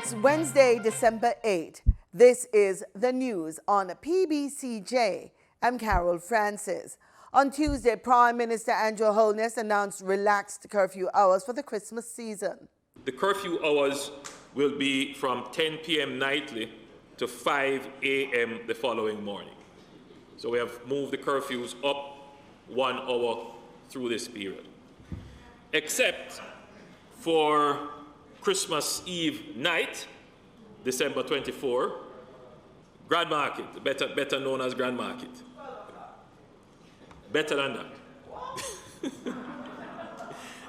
It's Wednesday, December 8. This is the news on PBCJ. I'm Carol Francis. On Tuesday, Prime Minister Andrew Holness announced relaxed curfew hours for the Christmas season. The curfew hours will be from 10 p.m. nightly to 5 a.m. the following morning. So we have moved the curfews up 1 hour through this period. Except for Christmas Eve night, December 24, Grand Market, better known as Grand Market. Better than that.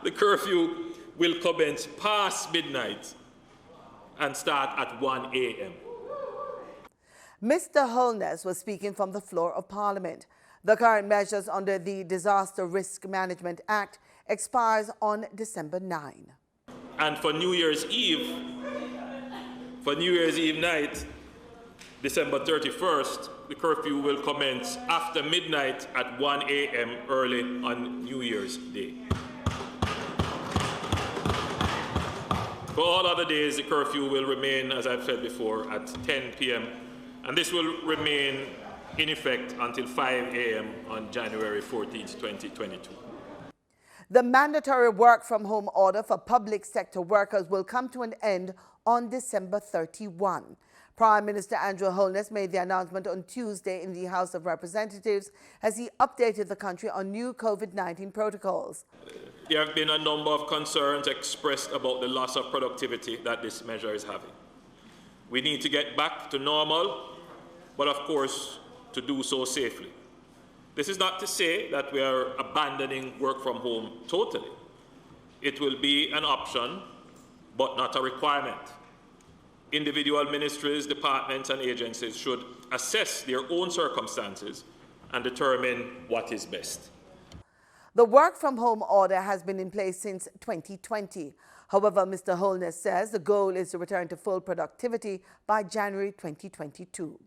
The curfew will commence past midnight and start at 1 a.m. Mr. Holness was speaking from the floor of Parliament. The current measures under the Disaster Risk Management Act expires on December 9. And for New Year's Eve night, December 31st, the curfew will commence after midnight at 1 a.m. early on New Year's Day. For all other days, the curfew will remain, as I've said before, at 10 p.m. And this will remain in effect until 5 a.m. on January 14th, 2022. The mandatory work-from-home order for public sector workers will come to an end on December 31. Prime Minister Andrew Holness made the announcement on Tuesday in the House of Representatives as he updated the country on new COVID-19 protocols. There have been a number of concerns expressed about the loss of productivity that this measure is having. We need to get back to normal, but of course, to do so safely. This is not to say that we are abandoning work from home totally. It will be an option, but not a requirement. Individual ministries, departments, and agencies should assess their own circumstances and determine what is best. The work-from-home order has been in place since 2020. However, Mr. Holness says the goal is to return to full productivity by January 2022.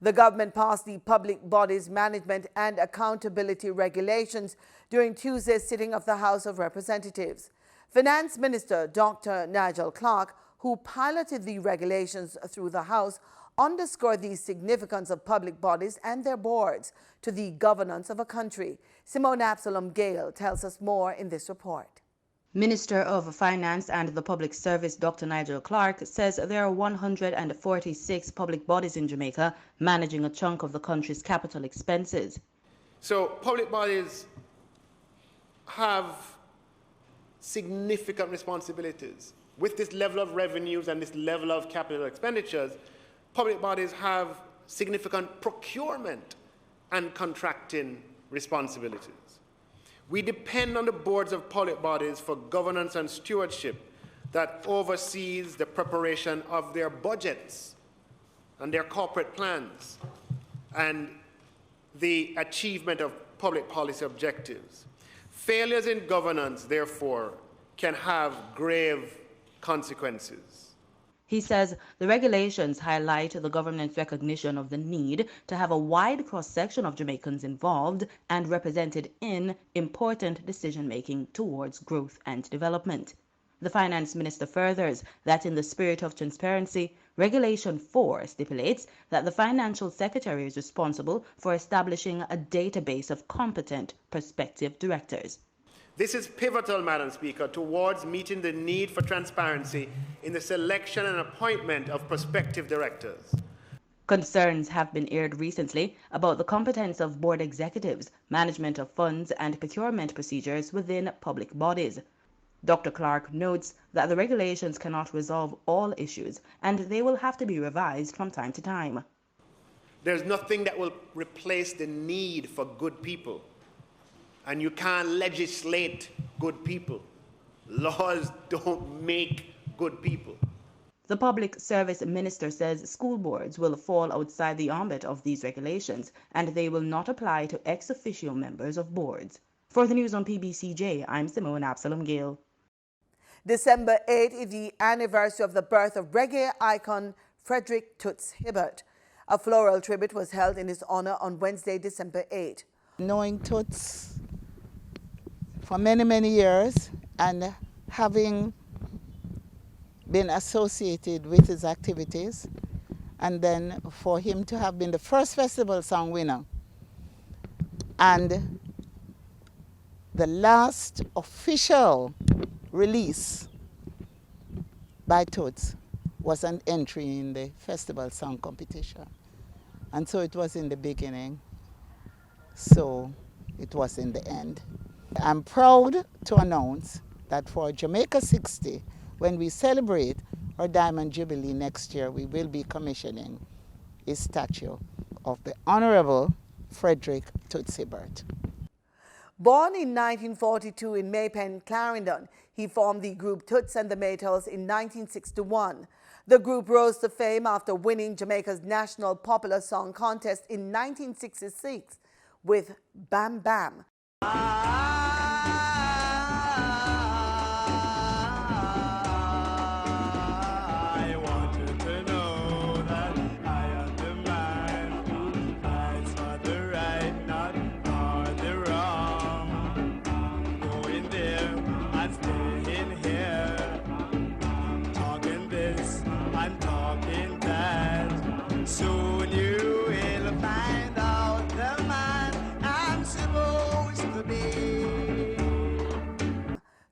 The government passed the Public Bodies Management and Accountability Regulations during Tuesday's sitting of the House of Representatives. Finance Minister Dr. Nigel Clark, who piloted the regulations through the House, underscored the significance of public bodies and their boards to the governance of a country. Simone Absalom Gale tells us more in this report. Minister of Finance and the Public Service Dr. Nigel Clark says there are 146 public bodies in Jamaica managing a chunk of the country's capital expenses. So public bodies have significant responsibilities. With this level of revenues and this level of capital expenditures, public bodies have significant procurement and contracting responsibilities. We depend on the boards of public bodies for governance and stewardship that oversees the preparation of their budgets and their corporate plans and the achievement of public policy objectives. Failures in governance, therefore, can have grave consequences. He says the regulations highlight the government's recognition of the need to have a wide cross-section of Jamaicans involved and represented in important decision-making towards growth and development. The Finance Minister furthers that in the spirit of transparency, Regulation 4 stipulates that the Financial Secretary is responsible for establishing a database of competent prospective directors. This is pivotal, Madam Speaker, towards meeting the need for transparency in the selection and appointment of prospective directors. Concerns have been aired recently about the competence of board executives, management of funds, and procurement procedures within public bodies. Dr. Clark notes that the regulations cannot resolve all issues, and they will have to be revised from time to time. There's nothing that will replace the need for good people. And you can't legislate good people. Laws don't make good people. The Public Service Minister says school boards will fall outside the ambit of these regulations, and they will not apply to ex officio members of boards. For the news on PBCJ, I'm Simone Absalom Gale. December 8 is the anniversary of the birth of reggae icon Frederick Toots Hibbert. A floral tribute was held in his honor on Wednesday, December 8. Knowing Toots for many, many years and having been associated with his activities, and then for him to have been the first festival song winner and the last official release by Toots was an entry in the festival song competition. And so it was in the beginning, so it was in the end. I'm proud to announce that for Jamaica 60, when we celebrate our Diamond Jubilee next year, we will be commissioning a statue of the Honorable Frederick Toots Hibbert. Born in 1942 in Maypen, Clarendon, he formed the group Toots and the Maytals in 1961. The group rose to fame after winning Jamaica's National Popular Song Contest in 1966 with Bam Bam.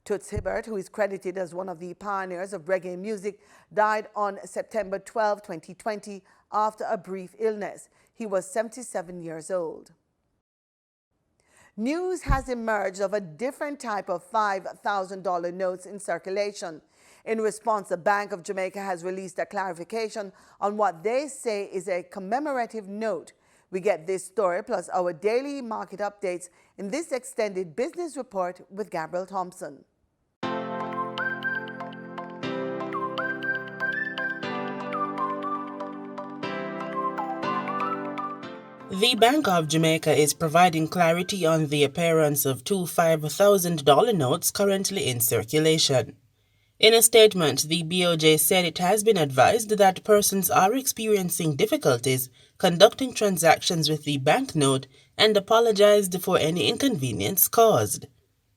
Toots Hibbert, who is credited as one of the pioneers of reggae music, died on September 12, 2020, after a brief illness. He was 77 years old. News has emerged of a different type of $5,000 notes in circulation. In response, the Bank of Jamaica has released a clarification on what they say is a commemorative note. We get this story plus our daily market updates in this extended business report with Gabriel Thompson. The Bank of Jamaica is providing clarity on the appearance of two $5,000 notes currently in circulation. In a statement, the BOJ said it has been advised that persons are experiencing difficulties conducting transactions with the banknote and apologized for any inconvenience caused.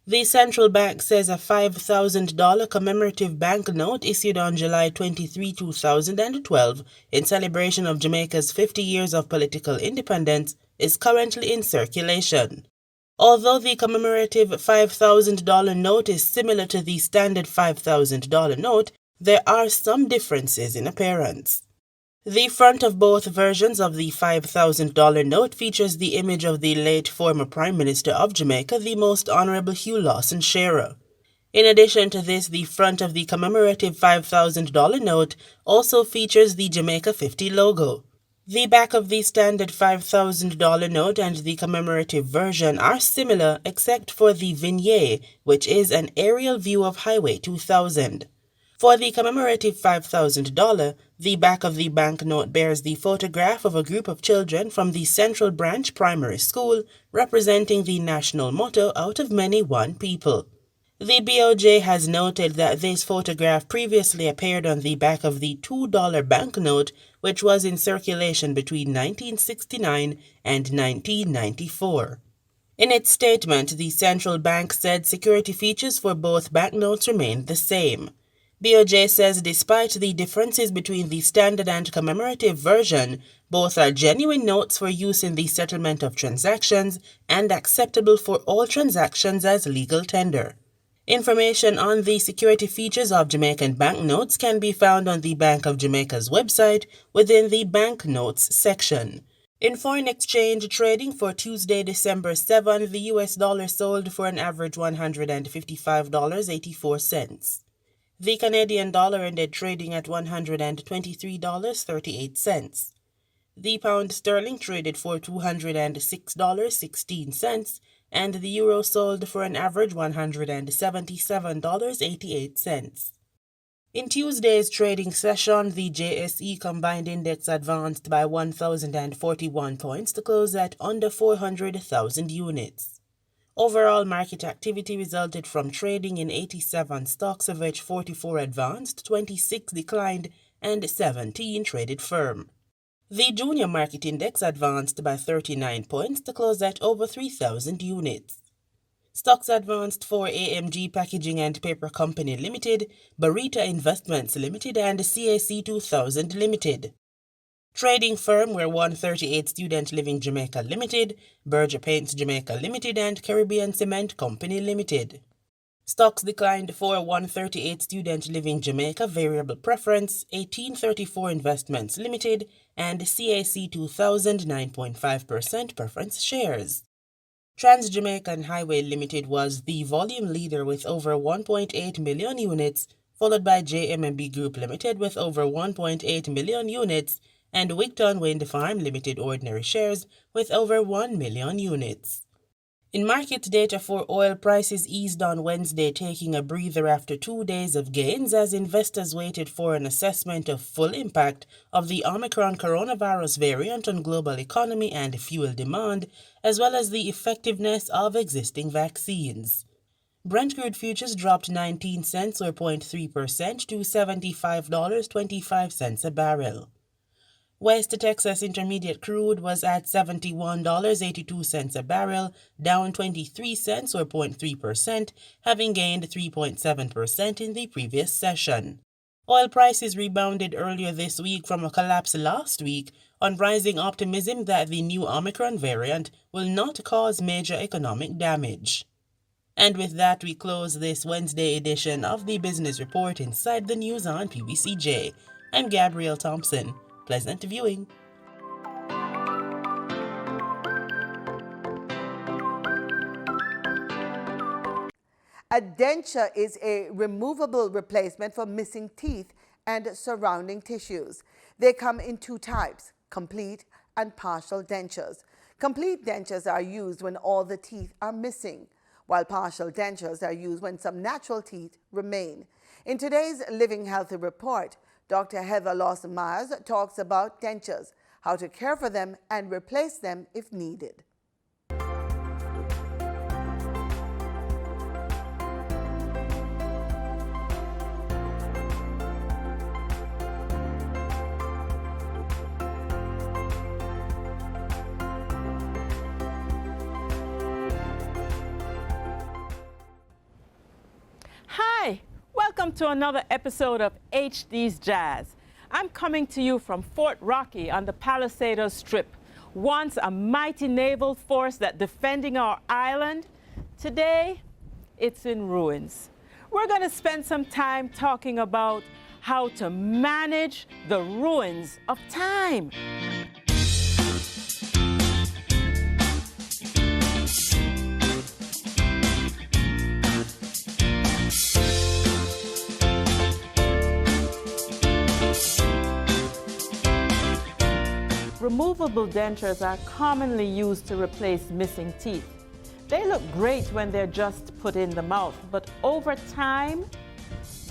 The central bank says a $5,000 commemorative banknote issued on July 23, 2012 in celebration of Jamaica's 50 years of political independence is currently in circulation. Although the commemorative $5,000 note is similar to the standard $5,000 note, there are some differences in appearance. The front of both versions of the $5,000 note features the image of the late former Prime Minister of Jamaica, the Most Honorable Hugh Lawson-Shearer. In addition to this, the front of the commemorative $5,000 note also features the Jamaica 50 logo. The back of the standard $5,000 note and the commemorative version are similar except for the vignette, which is an aerial view of Highway 2000. For the commemorative $5,000, the back of the banknote bears the photograph of a group of children from the Central Branch Primary School, representing the national motto, "Out of many, one people." The BOJ has noted that this photograph previously appeared on the back of the $2 banknote, which was in circulation between 1969 and 1994. In its statement, the central bank said security features for both banknotes remained the same. BOJ says despite the differences between the standard and commemorative version, both are genuine notes for use in the settlement of transactions and acceptable for all transactions as legal tender. Information on the security features of Jamaican banknotes can be found on the Bank of Jamaica's website within the Banknotes section. In foreign exchange trading for Tuesday, December 7, the US dollar sold for an average $155.84. The Canadian dollar ended trading at $123.38. The pound sterling traded for $206.16, and the euro sold for an average $177.88. In Tuesday's trading session, the JSE Combined Index advanced by 1,041 points to close at under 400,000 units. Overall market activity resulted from trading in 87 stocks, of which 44 advanced, 26 declined, and 17 traded firm. The junior market index advanced by 39 points to close at over 3,000 units. Stocks advanced for AMG Packaging and Paper Company Limited, Barita Investments Limited, and CAC 2000 Limited. Trading firm were 138 Student Living Jamaica Limited, Berger Paints Jamaica Limited, and Caribbean Cement Company Limited. Stocks declined for 138 Student Living Jamaica Variable Preference, 1834 Investments Limited, and CAC 2000 9.5% preference shares. Trans-Jamaican Highway Limited was the volume leader with over 1.8 million units, followed by JMB Group Limited with over 1.8 million units, and Wigton Wind Farm Limited ordinary shares with over 1 million units. In market data for oil, prices eased on Wednesday, taking a breather after 2 days of gains as investors waited for an assessment of full impact of the Omicron coronavirus variant on global economy and fuel demand, as well as the effectiveness of existing vaccines. Brent crude futures dropped 19 cents or 0.3% to $75.25 a barrel. West Texas Intermediate crude was at $71.82 a barrel, down 23 cents or 0.3%, having gained 3.7% in the previous session. Oil prices rebounded earlier this week from a collapse last week on rising optimism that the new Omicron variant will not cause major economic damage. And with that, we close this Wednesday edition of the Business Report Inside the News on PBCJ. I'm Gabrielle Thompson. Pleasant viewing. A denture is a removable replacement for missing teeth and surrounding tissues. They come in two types, complete and partial dentures. Complete dentures are used when all the teeth are missing, while partial dentures are used when some natural teeth remain. In today's Living Healthy report, Dr. Heather Lawson-Myers talks about dentures, how to care for them and replace them if needed. Hi, welcome to another episode of HD's Jazz. I'm coming to you from Fort Rocky on the Palisadoes Strip, once a mighty naval force that defending our island. Today, it's in ruins. We're going to spend some time talking about how to manage the ruins of time. Removable dentures are commonly used to replace missing teeth. They look great when they're just put in the mouth, but over time,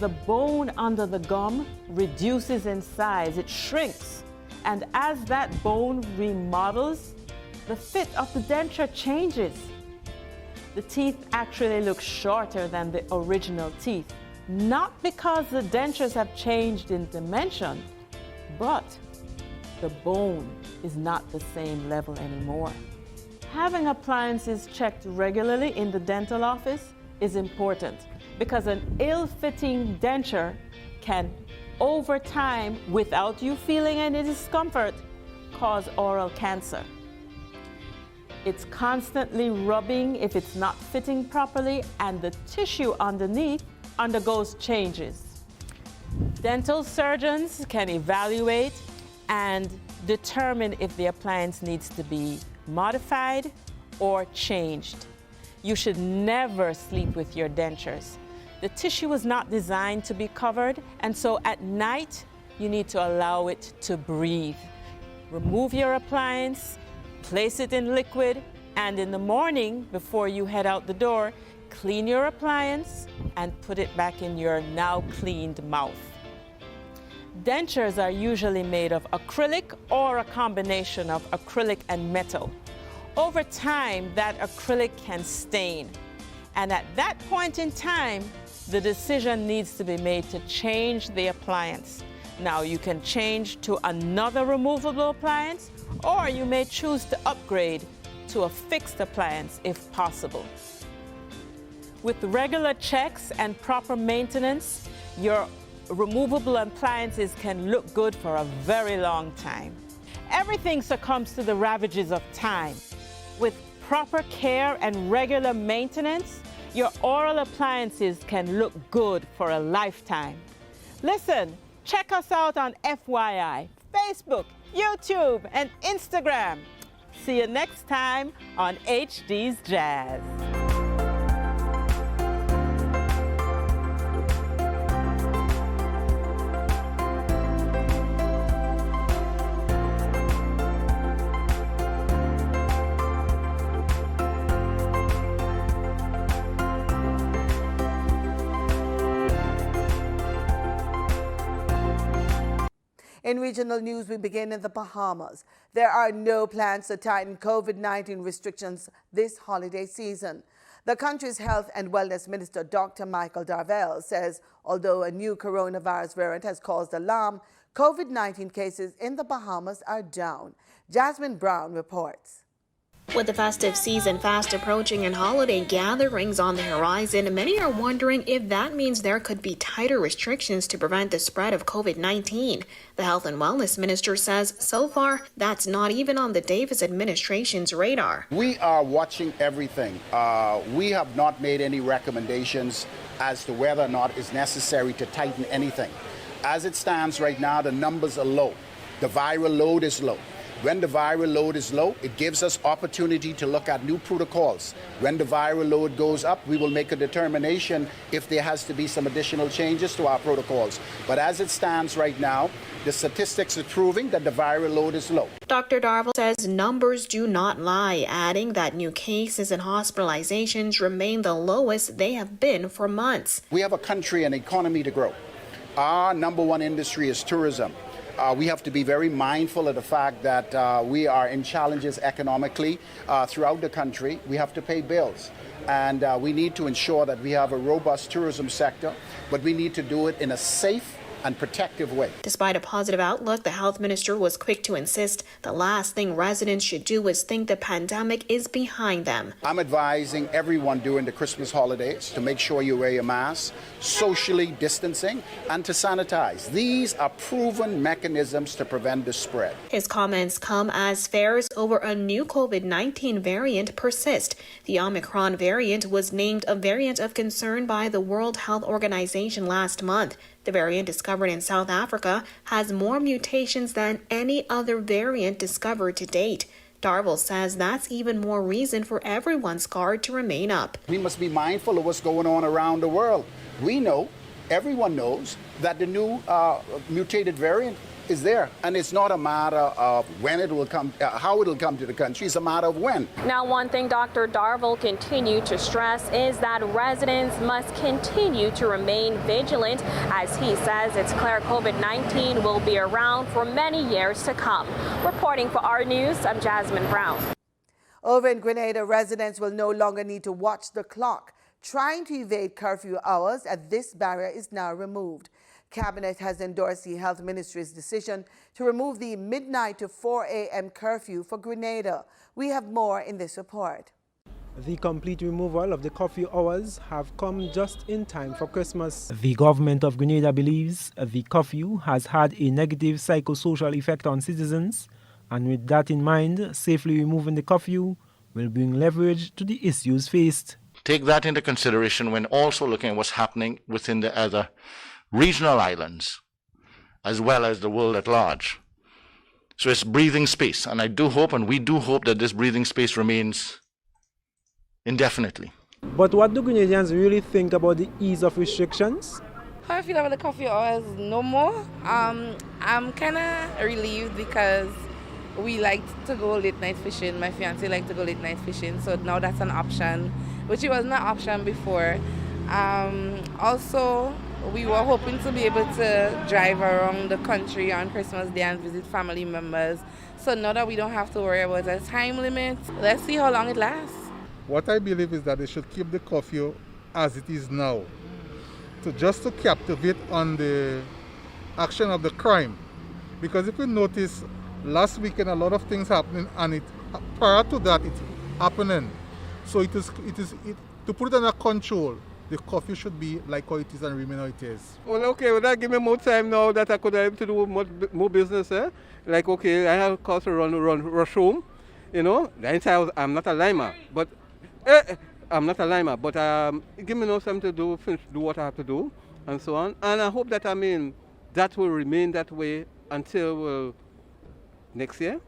the bone under the gum reduces in size, it shrinks, and as that bone remodels, the fit of the denture changes. The teeth actually look shorter than the original teeth, not because the dentures have changed in dimension, but the bone is not the same level anymore. Having appliances checked regularly in the dental office is important because an ill-fitting denture can, over time, without you feeling any discomfort, cause oral cancer. It's constantly rubbing if it's not fitting properly, and the tissue underneath undergoes changes. Dental surgeons can evaluate and determine if the appliance needs to be modified or changed. You should never sleep with your dentures. The tissue is not designed to be covered, and so at night, you need to allow it to breathe. Remove your appliance, place it in liquid, and in the morning, before you head out the door, clean your appliance and put it back in your now cleaned mouth. Dentures are usually made of acrylic or a combination of acrylic and metal. Over time, that acrylic can stain. And at that point in time, the decision needs to be made to change the appliance. Now, you can change to another removable appliance, or you may choose to upgrade to a fixed appliance if possible. With regular checks and proper maintenance, your removable appliances can look good for a very long time. Everything succumbs to the ravages of time. With proper care and regular maintenance, your oral appliances can look good for a lifetime. Listen, check us out on FYI, Facebook, YouTube, and Instagram. See you next time on HD's Jazz. In regional news, we begin in the Bahamas. There are no plans to tighten COVID-19 restrictions this holiday season. The country's Health and Wellness Minister, Dr. Michael Darvell, says although a new coronavirus variant has caused alarm, COVID-19 cases in the Bahamas are down. Jasmine Brown reports. With the festive season fast approaching and holiday gatherings on the horizon, many are wondering if that means there could be tighter restrictions to prevent the spread of COVID-19. The Health and Wellness Minister says so far that's not even on the Davis administration's radar. We are watching everything. We have not made any recommendations as to whether or not it's necessary to tighten anything. As it stands right now, the numbers are low. The viral load is low. When the viral load is low, it gives us opportunity to look at new protocols. When the viral load goes up, we will make a determination if there has to be some additional changes to our protocols. But as it stands right now, the statistics are proving that the viral load is low. Dr. Darvell says numbers do not lie, adding that new cases and hospitalizations remain the lowest they have been for months. We have a country and economy to grow. Our number one industry is tourism. We have to be very mindful of the fact that we are in challenges economically throughout the country. We have to pay bills, and we need to ensure that we have a robust tourism sector, but we need to do it in a safe and protective way. Despite a positive outlook, the health minister was quick to insist the last thing residents should do is think the pandemic is behind them. I'm advising everyone during the Christmas holidays to make sure you wear your mask, socially distancing, and to sanitize. These are proven mechanisms to prevent the spread. His comments come as fears over a new COVID-19 variant persist. The Omicron variant was named a variant of concern by the World Health Organization last month. The variant discovered in South Africa has more mutations than any other variant discovered to date. Darvell says that's even more reason for everyone's guard to remain up. We must be mindful of what's going on around the world. We know, everyone knows, that the new mutated variant is there, and it's not a matter of when it will come, how it will come to the country. It's a matter of when. Now, one thing Dr. Darvell continued to stress is that residents must continue to remain vigilant, as he says it's clear COVID-19 will be around for many years to come. Reporting for our news, I'm Jasmine Brown. Over in Grenada, residents will no longer need to watch the clock trying to evade curfew hours, as this barrier is now removed. Cabinet has endorsed the Health Ministry's decision to remove the midnight to 4 a.m. curfew for Grenada. We have more in this report. The complete removal of the curfew hours have come just in time for Christmas. The government of Grenada believes the curfew has had a negative psychosocial effect on citizens, and with that in mind, safely removing the curfew will bring leverage to the issues faced. Take that into consideration when also looking at what's happening within the other regional islands, as well as the world at large. So it's breathing space, and I do hope, and we do hope, that this breathing space remains indefinitely. But what do Grenadians really think about the ease of restrictions? How I feel about the curfew hours, no more. I'm kind of relieved because we like to go late night fishing. My fiance liked to go late night fishing, so now that's an option, which it wasn't an option before. Also, we were hoping to be able to drive around the country on Christmas Day and visit family members. So now that we don't have to worry about a time limit, let's see how long it lasts. What I believe is that they should keep the curfew as it is now, just to captivate on the action of the crime. Because if you notice, last weekend a lot of things happening, and prior to that it's happening. So to put it under control, the curfew should be like how it is and remain how it is. Well, okay, well, that give me more time now that I could have to do more business. Like, okay, I have cause to rush home. You know, I'm not a limer, but give me no time to do what I have to do, and so on. And I hope that that will remain that way until next year,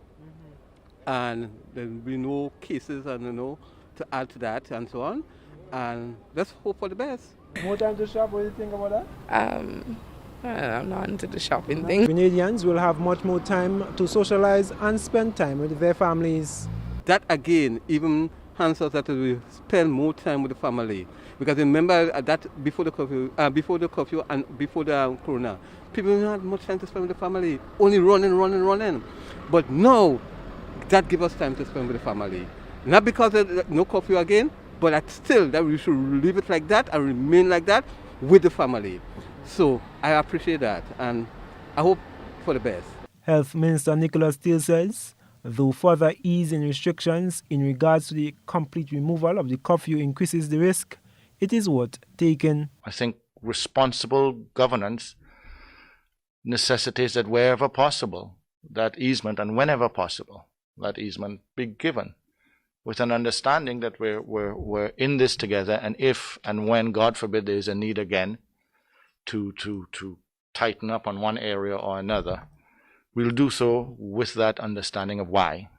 and there will be no cases and to add to that and so on. And let's hope for the best. More time to shop, what do you think about that? I'm not into the shopping thing. Grenadians will have much more time to socialize and spend time with their families. That again, even hands us that we spend more time with the family. Because remember that before the curfew and before the corona, people didn't have much time to spend with the family, only running. But now, that gives us time to spend with the family. Not because of no curfew again, but still that we should leave it like that and remain like that with the family. So I appreciate that, and I hope for the best. Health Minister Nicholas Steele says, though further ease in restrictions in regards to the complete removal of the curfew increases the risk, it is worth taking. I think responsible governance necessitates that wherever possible, that easement, and whenever possible, that easement be given, with an understanding that we're in this together, and if and when, God forbid, there is a need again to tighten up on one area or another, we'll do so with that understanding of why.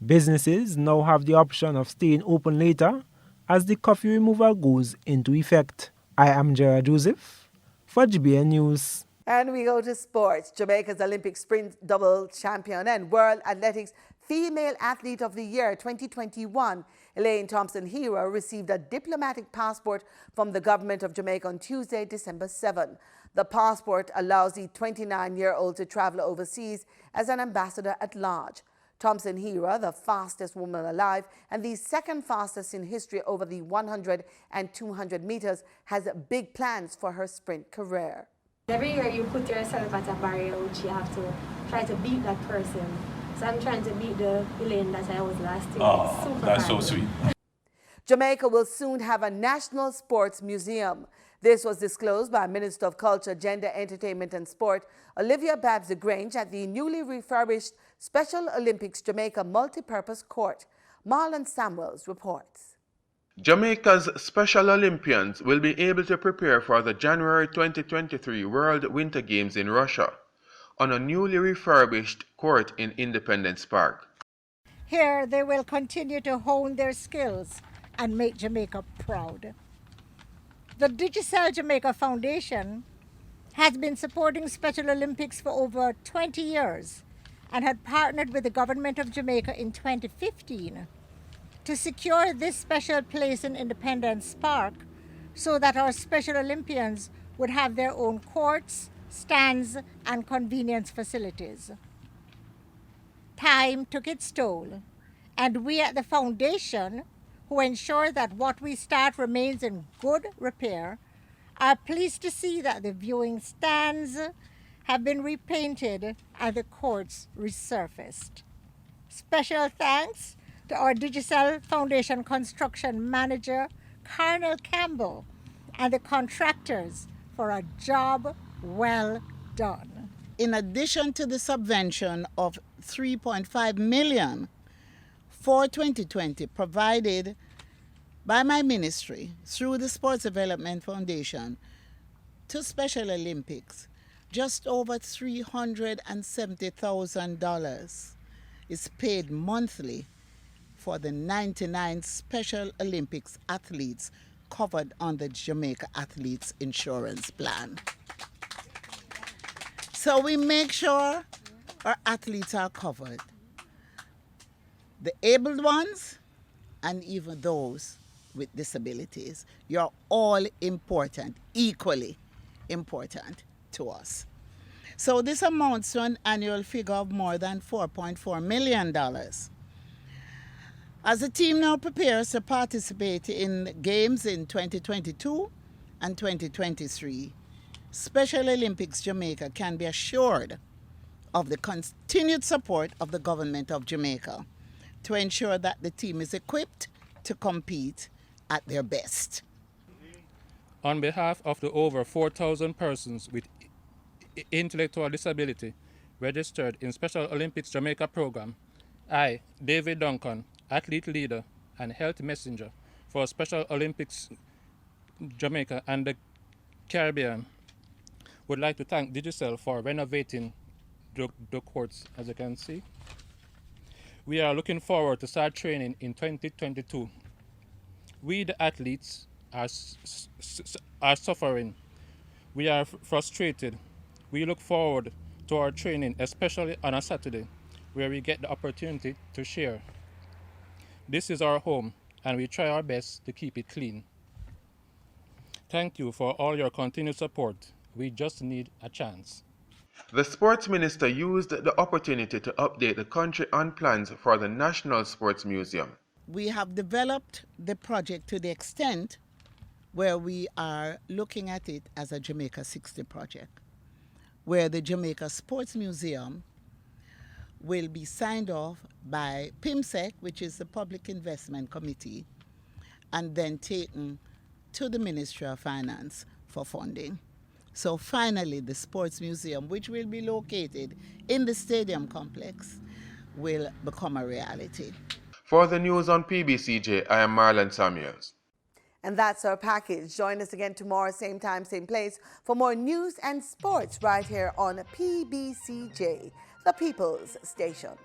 Businesses now have the option of staying open later as the curfew removal goes into effect. I am Gerard Joseph for GBN News. And we go to sports. Jamaica's Olympic sprint double champion and World Athletics Female Athlete of the Year 2021, Elaine Thompson-Herah, received a diplomatic passport from the government of Jamaica on Tuesday, December 7. The passport allows the 29-year-old to travel overseas as an ambassador at large. Thompson-Herah, the fastest woman alive and the second fastest in history over the 100 and 200 meters, has big plans for her sprint career. Every year you put yourself at a barrier which you have to try to beat that person. So I'm trying to beat the Elaine that I was last year. Oh, that's so sweet. Jamaica will soon have a national sports museum. This was disclosed by Minister of Culture, Gender, Entertainment and Sport, Olivia Babs-Grange, at the newly refurbished Special Olympics Jamaica Multipurpose Court. Marlon Samuels reports. Jamaica's Special Olympians will be able to prepare for the January 2023 World Winter Games in Russia on a newly refurbished court in Independence Park. Here they will continue to hone their skills and make Jamaica proud. The Digicel Jamaica Foundation has been supporting Special Olympics for over 20 years and had partnered with the government of Jamaica in 2015 to secure this special place in Independence Park so that our Special Olympians would have their own courts, stands, and convenience facilities. Time took its toll, and we at the foundation, who ensure that what we start remains in good repair, are pleased to see that the viewing stands have been repainted and the courts resurfaced. Special thanks to our Digicel Foundation construction manager, Colonel Campbell, and the contractors for a job well done. In addition to the subvention of $3.5 million for 2020 provided by my ministry through the Sports Development Foundation to Special Olympics, just over $370,000 is paid monthly for the 99 Special Olympics athletes covered on the Jamaica Athletes Insurance Plan. So we make sure our athletes are covered. The abled ones and even those with disabilities. You're all important, equally important to us. So this amounts to an annual figure of more than $4.4 million. As the team now prepares to participate in games in 2022 and 2023, Special Olympics Jamaica can be assured of the continued support of the government of Jamaica to ensure that the team is equipped to compete at their best. On behalf of the over 4,000 persons with intellectual disability registered in Special Olympics Jamaica program, I, David Duncan, athlete leader and health messenger for Special Olympics Jamaica and the Caribbean, would like to thank Digicel for renovating the courts, as you can see. We are looking forward to start training in 2022. We, the athletes, are suffering. We are frustrated. We look forward to our training, especially on a Saturday, where we get the opportunity to share. This is our home, and we try our best to keep it clean. Thank you for all your continued support. We just need a chance. The sports minister used the opportunity to update the country on plans for the National Sports Museum. We have developed the project to the extent where we are looking at it as a Jamaica 60 project, where the Jamaica Sports Museum will be signed off by PMSEC, which is the Public Investment Committee, and then taken to the Ministry of Finance for funding. So finally, the Sports Museum, which will be located in the stadium complex, will become a reality. For the news on PBCJ, I am Marlon Samuels. And that's our package. Join us again tomorrow, same time, same place, for more news and sports right here on PBCJ, the People's Station.